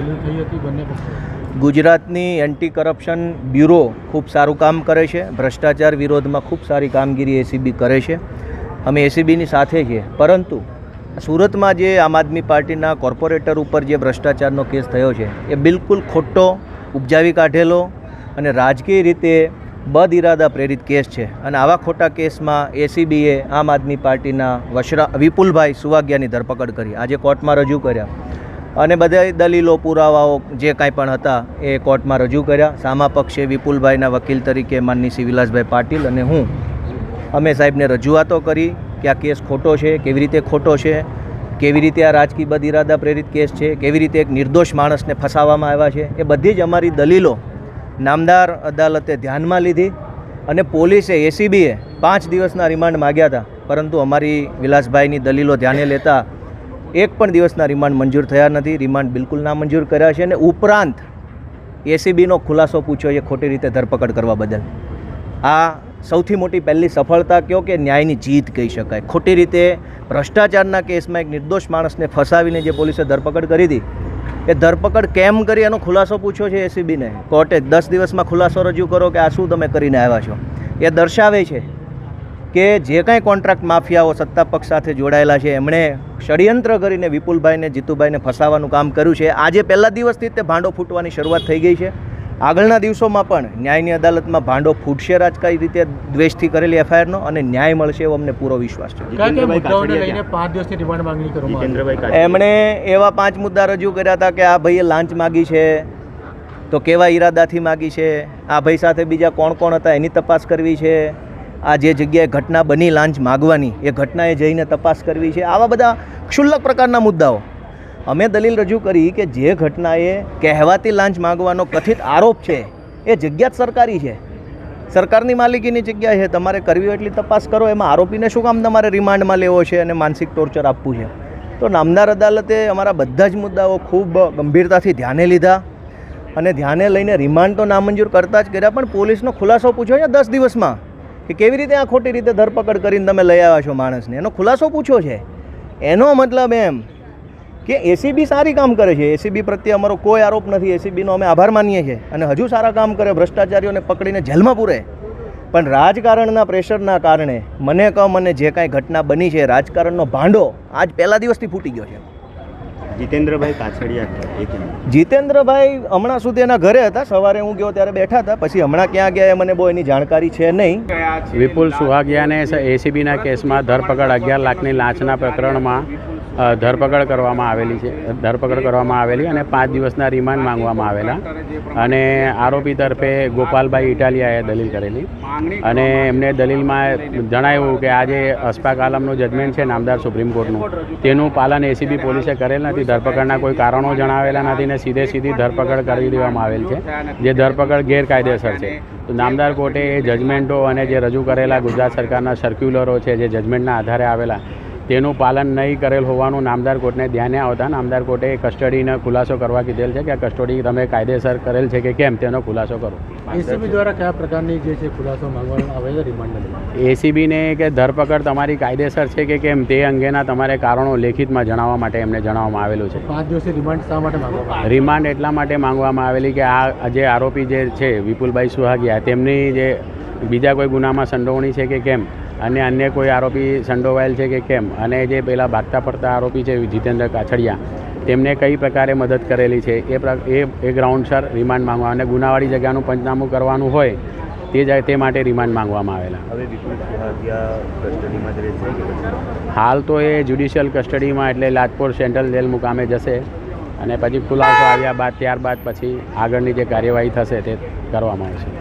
દલીલ થઈ હતી બંને પક્ષો? ગુજરાતની એન્ટી કરપ્શન બ્યુરો ખૂબ સારું કામ કરે છે, ભ્રષ્ટાચાર વિરોધમાં ખૂબ સારી કામગીરી એસીબી કરે છે. અમે એસીબીની સાથે છીએ, પરંતુ સુરતમાં જે આમ આદમી પાર્ટીના કોર્પોરેટર ઉપર જે ભ્રષ્ટાચારનો કેસ થયો છે એ બિલકુલ ખોટો, ઉપજાવી કાઢેલો અને રાજકીય રીતે બદ ઇરાદા પ્રેરિત કેસ છે. અને આવા ખોટા કેસમાં એસીબીએ આમ આદમી પાર્ટીના વિપુલભાઈ સુવાગ્યાની ધરપકડ કરી, આજે કોર્ટમાં રજૂ કર્યા અને બધા દલીલો, પુરાવાઓ જે કાંઈ પણ હતા એ કોર્ટમાં રજૂ કર્યા. સામા પક્ષે વિપુલભાઈના વકીલ તરીકે માનની શ્રી વિલાસભાઈ પાટીલ અને હું અમે સાહેબને રજૂઆતો કરી કે આ કેસ ખોટો છે, કેવી રીતે ખોટો છે, કેવી રીતે આ રાજકીય બદ ઇરાદા પ્રેરિત કેસ છે, કેવી રીતે એક નિર્દોષ માણસને ફસાવવામાં આવ્યા છે. એ બધી જ અમારી દલીલો નામદાર અદાલતે ધ્યાનમાં લીધી અને પોલીસે, એસીબીએ 5 દિવસના રિમાન્ડ માગ્યા હતા, પરંતુ અમારી વિલાસભાઈની દલીલો ધ્યાને લેતા 1 પણ દિવસના રિમાન્ડ મંજૂર થયા નથી. રિમાન્ડ બિલકુલ નામંજૂર કર્યા છે અને ઉપરાંત એસીબીનો ખુલાસો પૂછ્યો છે ખોટી રીતે ધરપકડ કરવા બદલ. આ સૌથી મોટી પહેલી સફળતા કહો કે ન્યાયની જીત કહી શકાય. ખોટી રીતે ભ્રષ્ટાચારના કેસમાં એક નિર્દોષ માણસને ફસાવીને જે પોલીસે ધરપકડ કરી હતી, એ ધરપકડ કેમ કરી એનો ખુલાસો પૂછ્યો છે એસીબીને. કોર્ટે 10 દિવસમાં ખુલાસો રજૂ કરો કે આ શું તમે કરીને આવ્યા છો. એ દર્શાવે છે કે જે કાંઈ કોન્ટ્રાક્ટ માફિયાઓ સત્તા પક્ષ સાથે જોડાયેલા છે એમણે ષડયંત્ર કરીને વિપુલભાઈને, જીતુભાઈને ફસાવાનું કામ કર્યું છે. આજે પહેલા દિવસથી જ તે ભાંડો ફૂટવાની શરૂઆત થઈ ગઈ છે. આગળના દિવસોમાં પણ ન્યાયની અદાલતમાં ભાંડો ફૂટશે રાજકીય રીતે દ્વેષથી કરેલી એફઆઈઆરનો, અને ન્યાય મળશે એવો અમને પૂરો વિશ્વાસ છે. એમણે એવા 5 મુદ્દા રજૂ કર્યા હતા કે આ ભાઈએ લાંચ માગી છે, તો કેવા ઈરાદાથી માગી છે, આ ભાઈ સાથે બીજા કોણ કોણ હતા એની તપાસ કરવી છે, આ જે જગ્યાએ ઘટના બની લાંચ માગવાની એ ઘટનાએ જઈને તપાસ કરવી છે. આવા બધા ક્ષુલ્લક પ્રકારના મુદ્દાઓ અમે દલીલ રજૂ કરી કે જે ઘટનાએ કહેવાતી લાંચ માગવાનો કથિત આરોપ છે એ જગ્યા જ સરકારી છે, સરકારની માલિકીની જગ્યા છે, તમારે કરવી હોય એટલી તપાસ કરો. એમાં આરોપીને શું કામ તમારે રિમાન્ડમાં લેવો છે અને માનસિક ટોર્ચર આપવું છે? તો નામદાર અદાલતે અમારા બધા જ મુદ્દાઓ ખૂબ ગંભીરતાથી ધ્યાને લીધા અને ધ્યાને લઈને રિમાન્ડ તો નામંજૂર કરતા જ કર્યા, પણ પોલીસનો ખુલાસો પૂછ્યો છે 10 દિવસમાં કે કેવી રીતે આ ખોટી રીતે ધરપકડ કરીને તમે લઈ આવ્યા છો માણસને. એનો ખુલાસો પૂછ્યો છે. એનો મતલબ એમ કે એસીબી સારી કામ કરે છે. એસીબી પ્રત્યે અમારો કોઈ આરોપ નથી. એસીબીનો અમે આભાર માનીએ છીએ અને હજુ સારા કામ કરે, ભ્રષ્ટાચારીઓને પકડીને જેલમાં પૂરે. પણ રાજકારણના પ્રેશરના કારણે મને જે કાંઈ ઘટના બની છે, રાજકારણનો ભાંડો આજ પહેલા દિવસથી ફૂટી ગયો છે. જીતેન્દ્રભાઈ કાછડિયા, જીતેન્દ્રભાઈ હમણાં સુધી એના ઘરે હતા, સવારે હું ગયો ત્યારે બેઠા હતા, પછી હમણાં ક્યાં ગયા એ મને બહુ એની જાણકારી છે નહીં. વિપુલ સુવાગિયાને એસીબીના કેસમાં ધરપકડ 11 લાખની લાંચના પ્રકરણમાં ધરપકડ કરવામાં આવેલી અને 5 દિવસના રિમાન્ડ માંગવામાં આવેલા. અને આરોપી તરફે ગોપાલભાઈ ઇટાલિયાએ દલીલ કરેલી અને એમને દલીલમાં જણાવ્યું કે આ જે અશફાક આલમનું જજમેન્ટ છે નામદાર સુપ્રીમ કોર્ટનું, તેનું પાલન એસીબી પોલીસે કરેલ નથી. ધરપકડના કોઈ કારણો જણાવેલા નથી ને સીધી ધરપકડ કરી દેવામાં આવેલ છે, જે ધરપકડ ગેરકાયદેસર છે. તો નામદાર કોર્ટે એ જજમેન્ટો અને જે રજૂ કરેલા ગુજરાત સરકારના સર્ક્યુલરો છે જે જજમેન્ટના આધારે આવેલા, તેનું પાલન નહીં કરેલ હોવાનું નામદાર કોર્ટને ધ્યાને આવતા નામદાર કોર્ટે કસ્ટડીનો ખુલાસો કરવા કીધેલ છે કે આ કસ્ટડી તમે કાયદેસર કરેલ છે કે કેમ તેનો ખુલાસો કરો. એસીબી દ્વારા કયા પ્રકારની જે છે ખુલાસો માંગવામાં આવે છે રિમાન્ડ? એસીબીને કે ધરપકડ તમારી કાયદેસર છે કે કેમ તે અંગેના તમારે કારણો લેખિતમાં જણાવવા માટે એમને જણાવવામાં આવેલું છે. 5 દિવસથી રિમાન્ડ શા માટે માંગવામાં? રિમાન્ડ એટલા માટે માંગવામાં આવેલી કે આ જે આરોપી જે છે વિપુલભાઈ સુહાગિયા, તેમની જે બીજા કોઈ ગુનામાં સંડોવણી છે કે કેમ, અને અન્ય કોઈ આરોપી સંડોવાયેલ છે કે કેમ, અને જે પેલા ભાગતા પડતા આરોપી છે જીતેન્દ્ર કાછડિયા, તેમને કઈ પ્રકારે મદદ કરેલી છે એ ગ્રાઉન્ડસર રિમાન્ડ માંગવા અને ગુનાવાળી જગ્યાનું પંચનામું કરવાનું હોય તે માટે રિમાન્ડ માંગવામાં આવેલા. હવે વિપુલ સુવાગિયા કસ્ટડીમાં જ રહેશે? હાલ તો એ જ્યુડિશિયલ કસ્ટડીમાં એટલે લાજપોર સેન્ટ્રલ જેલ મુકામે જશે અને પછી ખુલાસો આવ્યા બાદ ત્યારબાદ પછી આગળની જે કાર્યવાહી થશે તે કરવામાં આવશે.